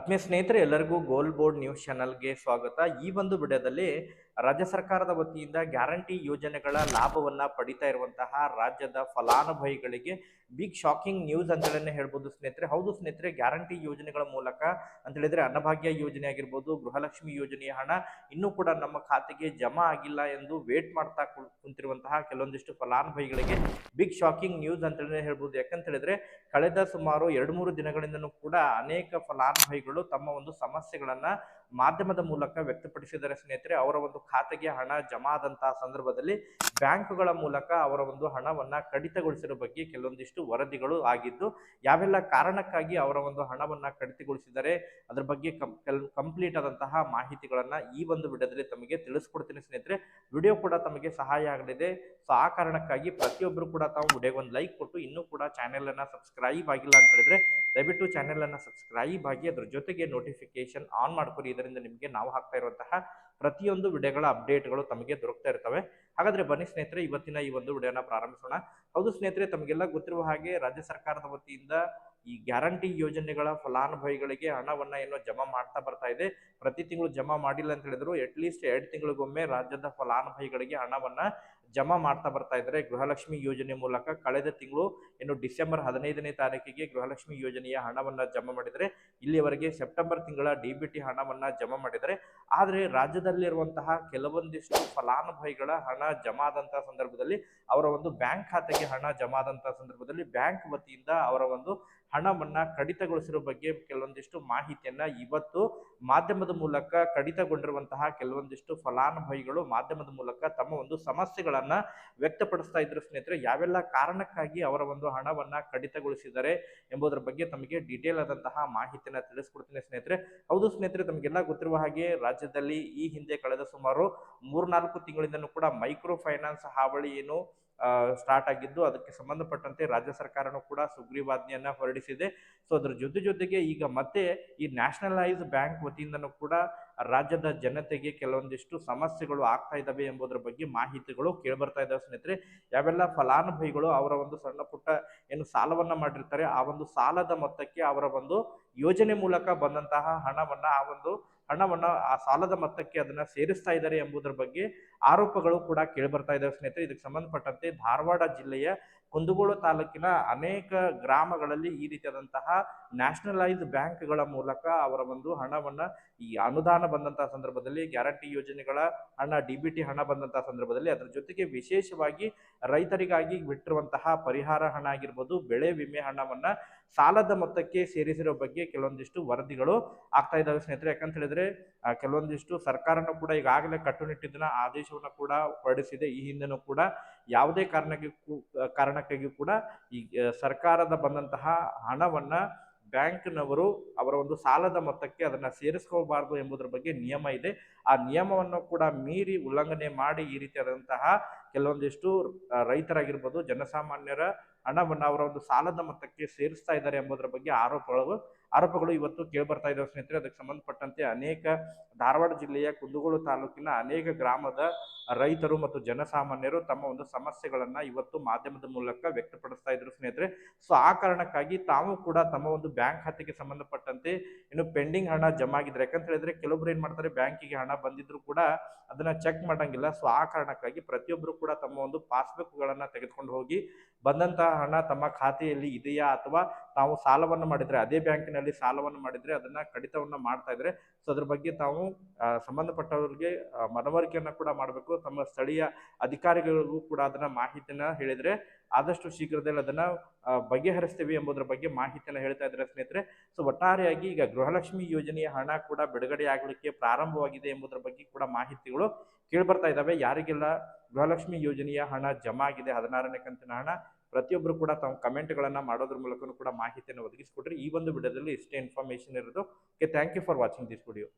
ಆತ್ಮೀಯ ಸ್ನೇಹಿತರೆ, ಎಲ್ಲರಿಗೂ ಗೋಲ್ ಬೋರ್ಡ್ ನ್ಯೂಸ್ ಚಾನಲ್ಗೆ ಸ್ವಾಗತ. ಈ ಒಂದು ವಿಡಿಯೋದಲ್ಲಿ ರಾಜ್ಯ ಸರ್ಕಾರದ ವತಿಯಿಂದ ಗ್ಯಾರಂಟಿ ಯೋಜನೆಗಳ ಲಾಭವನ್ನ ಪಡಿತಾ ಇರುವಂತಹ ರಾಜ್ಯದ ಫಲಾನುಭವಿಗಳಿಗೆ ಬಿಗ್ ಶಾಕಿಂಗ್ ನ್ಯೂಸ್ ಅಂತ ಹೇಳ್ಬೋದು ಸ್ನೇಹಿತರೆ. ಹೌದು ಸ್ನೇಹಿತರೆ, ಗ್ಯಾರಂಟಿ ಯೋಜನೆಗಳ ಮೂಲಕ ಅಂತ ಹೇಳಿದ್ರೆ ಅನ್ನಭಾಗ್ಯ ಯೋಜನೆ ಆಗಿರ್ಬೋದು, ಗೃಹಲಕ್ಷ್ಮಿ ಯೋಜನೆಯ ಹಣ ಇನ್ನೂ ಕೂಡ ನಮ್ಮ ಖಾತೆಗೆ ಜಮಾ ಆಗಿಲ್ಲ ಎಂದು ವೇಟ್ ಮಾಡ್ತಾ ಕುಂತಿರುವಂತಹ ಕೆಲವೊಂದಿಷ್ಟು ಫಲಾನುಭವಿಗಳಿಗೆ ಬಿಗ್ ಶಾಕಿಂಗ್ ನ್ಯೂಸ್ ಅಂತ ಹೇಳ್ಬೋದು. ಯಾಕಂತ ಹೇಳಿದ್ರೆ ಕಳೆದ ಸುಮಾರು 2-3 ದಿನಗಳಿಂದನೂ ಕೂಡ ಅನೇಕ ಫಲಾನುಭವಿಗಳು ತಮ್ಮ ಒಂದು ಸಮಸ್ಯೆಗಳನ್ನ ಮಾಧ್ಯಮದ ಮೂಲಕ ವ್ಯಕ್ತಪಡಿಸಿದರೆ ಸ್ನೇಹಿತರೆ. ಅವರ ಒಂದು ಖಾತೆಗೆ ಹಣ ಜಮಾ ಆದಂತಹ ಸಂದರ್ಭದಲ್ಲಿ ಬ್ಯಾಂಕ್‌ಗಳ ಮೂಲಕ ಅವರ ಒಂದು ಹಣವನ್ನ ಕಡಿತಗೊಳಿಸಿರೋ ಬಗ್ಗೆ ಕೆಲವೊಂದಿಷ್ಟು ವರದಿಗಳು ಆಗಿದ್ದು, ಯಾವೆಲ್ಲ ಕಾರಣಕ್ಕಾಗಿ ಅವರ ಒಂದು ಹಣವನ್ನ ಕಡಿತಗೊಳಿಸಿದರೆ ಅದರ ಬಗ್ಗೆ ಕಂಪ್ಲೀಟ್ ಆದಂತಹ ಮಾಹಿತಿಗಳನ್ನ ಈ ಒಂದು ವಿಡಿಯೋದಲ್ಲಿ ತಮಗೆ ತಿಳಿಸ್ಕೊಡ್ತೀನಿ ಸ್ನೇಹಿತರೆ. ವಿಡಿಯೋ ಕೂಡ ತಮಗೆ ಸಹಾಯ ಆಗಲಿದೆ. ಸೊ ಆ ಕಾರಣಕ್ಕಾಗಿ ಪ್ರತಿಯೊಬ್ಬರು ಕೂಡ ತಾವು ವಿಡಿಯೋಗೆ ಒಂದು ಲೈಕ್ ಕೊಟ್ಟು ಇನ್ನೂ ಕೂಡ ಚಾನೆಲ್ ಅನ್ನ ಸಬ್ಸ್ಕ್ರೈಬ್ ಆಗಿಲ್ಲ ಅಂತ ಹೇಳಿದ್ರೆ ದಯವಿಟ್ಟು ಚಾನೆಲ್ ಅನ್ನ ಸಬ್ಸ್ಕ್ರೈಬ್ ಆಗಿ ಅದರ ಜೊತೆಗೆ ನೋಟಿಫಿಕೇಶನ್ ಆನ್ ಮಾಡ್ಕೊಳ್ಳಿ. ಇದರಿಂದ ನಿಮಗೆ ನಾವು ಹಾಕ್ತಾ ಇರುವಂತಹ ಪ್ರತಿಯೊಂದು ವಿಡಿಯೋಗಳ ಅಪ್ಡೇಟ್ಗಳು ತಮಗೆ ದೊರಕ್ತಾ ಇರ್ತವೆ. ಹಾಗಾದ್ರೆ ಬನ್ನಿ ಸ್ನೇಹಿತರೆ, ಇವತ್ತಿನ ಈ ಒಂದು ವಿಡಿಯೋನ ಪ್ರಾರಂಭಿಸೋಣ. ಹೌದು ಸ್ನೇಹಿತರೆ, ತಮಗೆಲ್ಲ ಗೊತ್ತಿರುವ ಹಾಗೆ ರಾಜ್ಯ ಸರ್ಕಾರದ ವತಿಯಿಂದ ಈ ಗ್ಯಾರಂಟಿ ಯೋಜನೆಗಳ ಫಲಾನುಭವಿಗಳಿಗೆ ಹಣವನ್ನ ಏನೋ ಜಮಾ ಮಾಡ್ತಾ ಬರ್ತಾ ಇದೆ. ಪ್ರತಿ ತಿಂಗಳು ಜಮಾ ಮಾಡಿಲ್ಲ ಅಂತ ಹೇಳಿದ್ರು ಅಟ್ಲೀಸ್ಟ್ 2 ತಿಂಗಳಿಗೊಮ್ಮೆ ರಾಜ್ಯದ ಫಲಾನುಭವಿಗಳಿಗೆ ಹಣವನ್ನ ಜಮಾ ಮಾಡ್ತಾ ಬರ್ತಾ ಇದ್ದಾರೆ. ಗೃಹಲಕ್ಷ್ಮಿ ಯೋಜನೆ ಮೂಲಕ ಕಳೆದ ತಿಂಗಳು ಏನು ಡಿಸೆಂಬರ್ 15ನೇ ತಾರೀಕಿಗೆ ಗೃಹಲಕ್ಷ್ಮಿ ಯೋಜನೆಯ ಹಣವನ್ನ ಜಮಾ ಮಾಡಿದರೆ ಇಲ್ಲಿಯವರೆಗೆ ಸೆಪ್ಟೆಂಬರ್ ತಿಂಗಳ ಡಿಬಿಟಿ ಹಣವನ್ನ ಜಮಾ ಮಾಡಿದರೆ. ಆದರೆ ರಾಜ್ಯದಲ್ಲಿರುವಂತಹ ಕೆಲವೊಂದಿಷ್ಟು ಫಲಾನುಭವಿಗಳ ಹಣ ಜಮಾ ಆದಂತಹ ಸಂದರ್ಭದಲ್ಲಿ ಅವರ ಒಂದು ಬ್ಯಾಂಕ್ ಖಾತೆಗೆ ಹಣ ಜಮಾ ಆದಂತಹ ಸಂದರ್ಭದಲ್ಲಿ ಬ್ಯಾಂಕ್ ವತಿಯಿಂದ ಅವರ ಒಂದು ಹಣವನ್ನ ಕಡಿತಗೊಳಿಸಿರೋ ಬಗ್ಗೆ ಕೆಲವೊಂದಿಷ್ಟು ಮಾಹಿತಿಯನ್ನ ಇವತ್ತು ಮಾಧ್ಯಮದ ಮೂಲಕ ಕಡಿತಗೊಂಡಿರುವಂತಹ ಕೆಲವೊಂದಿಷ್ಟು ಫಲಾನುಭವಿಗಳು ಮಾಧ್ಯಮದ ಮೂಲಕ ತಮ್ಮ ಒಂದು ಸಮಸ್ಯೆಗಳನ್ನ ವ್ಯಕ್ತಪಡಿಸ್ತಾ ಇದ್ರು ಸ್ನೇಹಿತರೆ. ಯಾವೆಲ್ಲ ಕಾರಣಕ್ಕಾಗಿ ಅವರ ಒಂದು ಹಣವನ್ನ ಕಡಿತಗೊಳಿಸಿದ್ದಾರೆ ಎಂಬುದರ ಬಗ್ಗೆ ತಮಗೆ ಡೀಟೇಲ್ ಆದಂತಹ ಮಾಹಿತಿಯನ್ನ ತಿಳಿಸ್ಕೊಡ್ತೀನಿ ಸ್ನೇಹಿತರೆ. ಹೌದು ಸ್ನೇಹಿತರೆ, ತಮಗೆಲ್ಲ ಗೊತ್ತಿರುವ ಹಾಗೆ ರಾಜ್ಯದಲ್ಲಿ ಈ ಹಿಂದೆ ಕಳೆದ ಸುಮಾರು 3-4 ತಿಂಗಳಿಂದನೂ ಕೂಡ ಮೈಕ್ರೋ ಫೈನಾನ್ಸ್ ಹಾವಳಿ ಏನು ಸ್ಟಾರ್ಟ್ ಆಗಿದ್ದು, ಅದಕ್ಕೆ ಸಂಬಂಧಪಟ್ಟಂತೆ ರಾಜ್ಯ ಸರ್ಕಾರನೂ ಕೂಡ ಸುಗ್ರೀವಾಜ್ಞೆಯನ್ನ ಹೊರಡಿಸಿದೆ. ಸೊ ಅದ್ರ ಜೊತೆಗೆ ಈಗ ಮತ್ತೆ ಈ ನ್ಯಾಷನಲೈಸ್ ಬ್ಯಾಂಕ್ ವತಿಯಿಂದನೂ ಕೂಡ ರಾಜ್ಯದ ಜನತೆಗೆ ಕೆಲವೊಂದಿಷ್ಟು ಸಮಸ್ಯೆಗಳು ಆಗ್ತಾ ಇದ್ದಾವೆ ಎಂಬುದರ ಬಗ್ಗೆ ಮಾಹಿತಿಗಳು ಕೇಳ್ಬರ್ತಾ ಇದ್ದಾವೆ ಸ್ನೇಹಿತರೆ. ಯಾವೆಲ್ಲ ಫಲಾನುಭವಿಗಳು ಅವರ ಒಂದು ಸಣ್ಣ ಪುಟ್ಟ ಏನು ಸಾಲವನ್ನ ಮಾಡಿರ್ತಾರೆ, ಆ ಒಂದು ಸಾಲದ ಮೊತ್ತಕ್ಕೆ ಅವರ ಒಂದು ಯೋಜನೆ ಮೂಲಕ ಬಂದಂತಹ ಹಣವನ್ನ ಆ ಸಾಲದ ಮೊತ್ತಕ್ಕೆ ಅದನ್ನ ಸೇರಿಸ್ತಾ ಇದ್ದಾರೆ ಎಂಬುದರ ಬಗ್ಗೆ ಆರೋಪಗಳು ಕೂಡ ಕೇಳಿಬರ್ತಾ ಇದ್ದಾವೆ ಸ್ನೇಹಿತರೆ. ಇದಕ್ಕೆ ಸಂಬಂಧಪಟ್ಟಂತೆ ಧಾರವಾಡ ಜಿಲ್ಲೆಯ ಕುಂದಗೋಳ ತಾಲೂಕಿನ ಅನೇಕ ಗ್ರಾಮಗಳಲ್ಲಿ ಈ ರೀತಿಯಾದಂತಹ ನ್ಯಾಷನಲೈಸ್ ಬ್ಯಾಂಕ್‌ಗಳ ಮೂಲಕ ಅವರ ಒಂದು ಹಣವನ್ನ ಈ ಅನುದಾನ ಬಂದಂತಹ ಸಂದರ್ಭದಲ್ಲಿ ಗ್ಯಾರಂಟಿ ಯೋಜನೆಗಳ ಹಣ ಡಿಬಿಟಿ ಹಣ ಬಂದಂತಹ ಸಂದರ್ಭದಲ್ಲಿ ಅದರ ಜೊತೆಗೆ ವಿಶೇಷವಾಗಿ ರೈತರಿಗಾಗಿ ಬಿಟ್ಟಿರುವಂತಹ ಪರಿಹಾರ ಹಣ ಆಗಿರ್ಬೋದು, ಬೆಳೆ ವಿಮೆ ಹಣವನ್ನ ಸಾಲದ ಮೊತ್ತಕ್ಕೆ ಸೇರಿಸಿರೋ ಬಗ್ಗೆ ಕೆಲವೊಂದಿಷ್ಟು ವರದಿಗಳು ಆಗ್ತಾ ಇದ್ದಾವೆ ಸ್ನೇಹಿತರೆ. ಯಾಕಂತ ಹೇಳಿದ್ರೆ ಕೆಲವೊಂದಿಷ್ಟು ಸರ್ಕಾರನೂ ಕೂಡ ಈಗಾಗಲೇ ಕಟ್ಟುನಿಟ್ಟಿನ ಆದೇಶವನ್ನು ಕೂಡ ಹೊರಡಿಸಿದೆ. ಈ ಹಿಂದೆನೂ ಕೂಡ ಯಾವುದೇ ಕಾರಣಕ್ಕಾಗಿ ಕೂಡ ಈ ಸರ್ಕಾರದ ಬಂದಂತಹ ಹಣವನ್ನ ಬ್ಯಾಂಕ್ನವರು ಅವರ ಒಂದು ಸಾಲದ ಮೊತ್ತಕ್ಕೆ ಅದನ್ನ ಸೇರಿಸ್ಕೋಬಾರದು ಎಂಬುದರ ಬಗ್ಗೆ ನಿಯಮ ಇದೆ. ಆ ನಿಯಮವನ್ನು ಕೂಡ ಮೀರಿ ಉಲ್ಲಂಘನೆ ಮಾಡಿ ಈ ರೀತಿಯಾದಂತಹ ಕೆಲವೊಂದಿಷ್ಟು ರೈತರಾಗಿರ್ಬೋದು, ಜನಸಾಮಾನ್ಯರ ಹಣವನ್ನ ಅವರ ಒಂದು ಸಾಲದ ಮೊತ್ತಕ್ಕೆ ಸೇರಿಸ್ತಾ ಇದ್ದಾರೆ ಎಂಬುದರ ಬಗ್ಗೆ ಆರೋಪಗಳು ಇವತ್ತು ಕೇಳ್ಬರ್ತಾ ಇದ್ದಾವೆ ಸ್ನೇಹಿತರೆ. ಅದಕ್ಕೆ ಸಂಬಂಧಪಟ್ಟಂತೆ ಅನೇಕ ಧಾರವಾಡ ಜಿಲ್ಲೆಯ ಕುಂದಗೋಳ ತಾಲೂಕಿನ ಅನೇಕ ಗ್ರಾಮದ ರೈತರು ಮತ್ತು ಜನಸಾಮಾನ್ಯರು ತಮ್ಮ ಒಂದು ಸಮಸ್ಯೆಗಳನ್ನ ಇವತ್ತು ಮಾಧ್ಯಮದ ಮೂಲಕ ವ್ಯಕ್ತಪಡಿಸ್ತಾ ಇದ್ರು ಸ್ನೇಹಿತರೆ. ಸೊ ಆ ಕಾರಣಕ್ಕಾಗಿ ತಾವು ಕೂಡ ತಮ್ಮ ಒಂದು ಬ್ಯಾಂಕ್ ಖಾತೆಗೆ ಸಂಬಂಧಪಟ್ಟಂತೆ ಇನ್ನು ಪೆಂಡಿಂಗ್ ಹಣ ಜಮಾ ಆಗಿದ್ರೆ, ಯಾಕಂತ ಹೇಳಿದ್ರೆ ಕೆಲವೊಬ್ರು ಏನ್ ಮಾಡ್ತಾರೆ, ಬ್ಯಾಂಕಿಗೆ ಹಣ ಬಂದಿದ್ರು ಕೂಡ ಅದನ್ನ ಚೆಕ್ ಮಾಡಂಗಿಲ್ಲ. ಸೊ ಆ ಕಾರಣಕ್ಕಾಗಿ ಪ್ರತಿಯೊಬ್ಬರು ಕೂಡ ತಮ್ಮ ಒಂದು ಪಾಸ್ಬುಕ್ ಗಳನ್ನ ತೆಗೆದುಕೊಂಡು ಹೋಗಿ ಬಂದಂತಹ ಹಣ ತಮ್ಮ ಖಾತೆಯಲ್ಲಿ ಇದೆಯಾ ಅಥವಾ ತಾವು ಸಾಲವನ್ನು ಮಾಡಿದ್ರೆ ಅದೇ ಬ್ಯಾಂಕಿನಲ್ಲಿ ಸಾಲವನ್ನು ಮಾಡಿದ್ರೆ ಅದನ್ನ ಕಡಿತವನ್ನ ಮಾಡ್ತಾ ಇದ್ರೆ ಸೊ ಅದ್ರ ಬಗ್ಗೆ ತಾವು ಸಂಬಂಧಪಟ್ಟವರಿಗೆ ಮನವರಿಕೆಯನ್ನ ಕೂಡ ಮಾಡಬೇಕು. ತಮ್ಮ ಸ್ಥಳೀಯ ಅಧಿಕಾರಿಗಳಿಗೂ ಕೂಡ ಅದನ್ನ ಮಾಹಿತಿಯನ್ನ ಹೇಳಿದ್ರೆ ಆದಷ್ಟು ಶೀಘ್ರದಲ್ಲಿ ಅದನ್ನ ಬಗೆಹರಿಸ್ತೇವೆ ಎಂಬುದರ ಬಗ್ಗೆ ಮಾಹಿತಿಯನ್ನ ಹೇಳ್ತಾ ಇದ್ದಾರೆ ಸ್ನೇಹಿತರೆ. ಸೊ ಒಟ್ಟಾರೆಯಾಗಿ ಈಗ ಗೃಹಲಕ್ಷ್ಮಿ ಯೋಜನೆಯ ಹಣ ಕೂಡ ಬಿಡುಗಡೆ ಆಗಲಿಕ್ಕೆ ಪ್ರಾರಂಭವಾಗಿದೆ ಎಂಬುದರ ಬಗ್ಗೆ ಕೂಡ ಮಾಹಿತಿಗಳು ಕೇಳ್ಬರ್ತಾ ಇದ್ದಾವೆ. ಯಾರಿಗೆಲ್ಲ ಗೃಹಲಕ್ಷ್ಮಿ ಯೋಜನೆಯ ಹಣ ಜಮಾ ಆಗಿದೆ 16ನೇ ಕಂತಿನ ಹಣ, ಪ್ರತಿಯೊಬ್ಬರು ಕೂಡ ತಾವು ಕಮೆಂಟ್ಗಳನ್ನ ಮಾಡೋದ್ರ ಮೂಲಕ ಕೂಡ ಮಾಹಿತಿಯನ್ನು ಒದಗಿಸಿಕೊಟ್ರಿ. ಈ ಒಂದು ವಿಡಿಯೋದಲ್ಲಿ ಇಷ್ಟೇ ಇನ್ಫಾರ್ಮೇಶನ್ ಇರೋದು. Okay, thank you for watching this video.